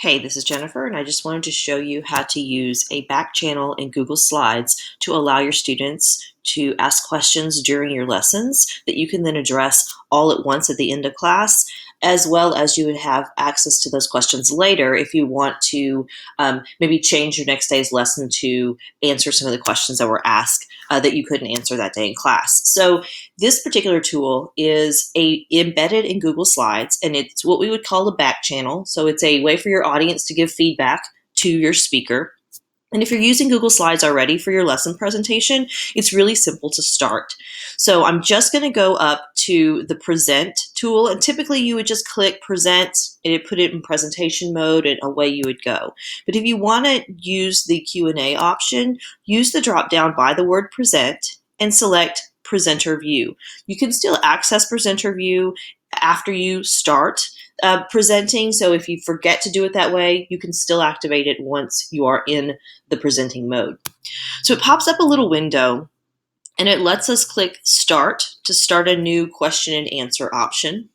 Hey, this is Jennifer, and I just wanted to show you how to use a back channel in Google Slides to allow your students to ask questions during your lessons that you can then address all at once at the end of class, as well as you would have access to those questions later if you want to maybe change your next day's lesson to answer some of the questions that were asked that you couldn't answer that day in class. So this particular tool is embedded in Google Slides, and it's what we would call a back channel. So it's a way for your audience to give feedback to your speaker. And if you're using Google Slides already for your lesson presentation, it's really simple to start. So I'm just going to go up to the Present tool, and typically you would just click Present and it put it in presentation mode and away you would go. But if you want to use the Q&A option, use the drop down by the word Present and select Presenter View. You can still access Presenter View after you start presenting, so if you forget to do it that way, you can still activate it once you are in the presenting mode. So it pops up a little window, and it lets us click Start to start a new question and answer option.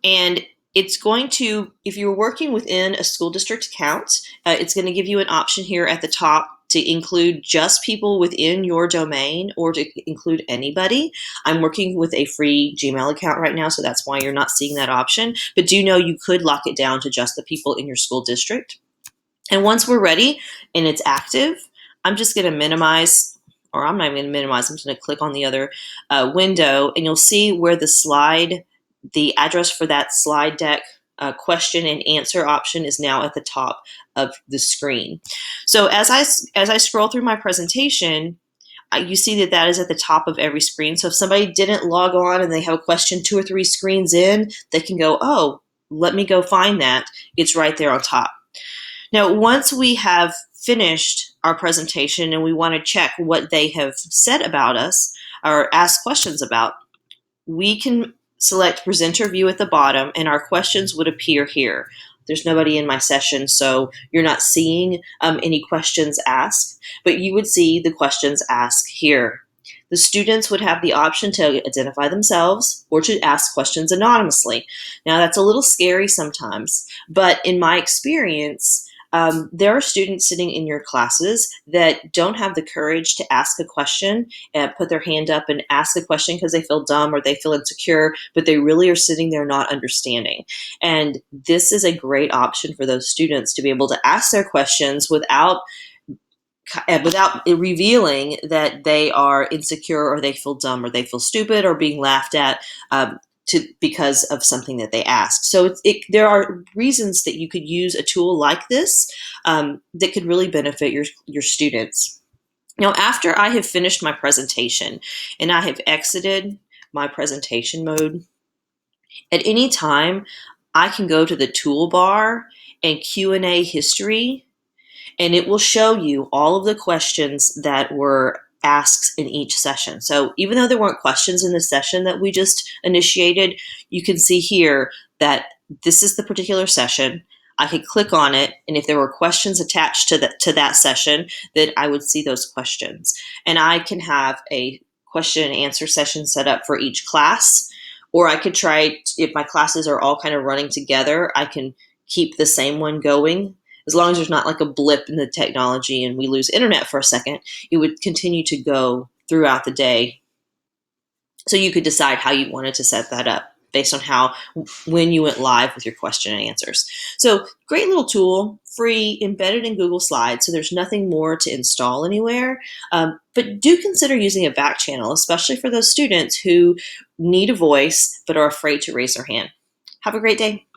And it's going to, if you're working within a school district account, it's going to give you an option here at the top to include just people within your domain or to include anybody. I'm working with a free Gmail account right now, so that's why you're not seeing that option. But do know you could lock it down to just the people in your school district. And once we're ready and it's active, I'm just going to minimize, or I'm not even going to minimize, I'm just going to click on the other window, and you'll see where the address for that slide deck question and answer option is now at the top of the screen. So as I scroll through my presentation, you see that is at the top of every screen. So if somebody didn't log on and they have a question 2 or 3 screens in, they can go, oh, let me go find that. It's right there on top. Now, once we have finished our presentation and we want to check what they have said about us or ask questions about, we can select Presenter View at the bottom, and our questions would appear here. There's nobody in my session, so you're not seeing any questions asked, but you would see the questions asked here. The students would have the option to identify themselves or to ask questions anonymously. Now, that's a little scary sometimes, but in my experience, there are students sitting in your classes that don't have the courage to ask a question and put their hand up and ask a question because they feel dumb or they feel insecure, but they really are sitting there not understanding. And this is a great option for those students to be able to ask their questions without revealing that they are insecure or they feel dumb or they feel stupid or being laughed at because of something that they asked. So there are reasons that you could use a tool like this that could really benefit your students. Now, after I have finished my presentation and I have exited my presentation mode, at any time I can go to the toolbar and Q&A history, and it will show you all of the questions that were asked in each session. So even though there weren't questions in the session that we just initiated, you can see here that this is the particular session. I could click on it, and if there were questions attached to that session, then I would see those questions. And I can have a question and answer session set up for each class, or I could try, if my classes are all kind of running together, I can keep the same one going. As long as there's not like a blip in the technology and we lose internet for a second, it would continue to go throughout the day. So you could decide how you wanted to set that up based on when you went live with your question and answers. So great little tool, free, embedded in Google Slides. So there's nothing more to install anywhere. But do consider using a back channel, especially for those students who need a voice but are afraid to raise their hand. Have a great day.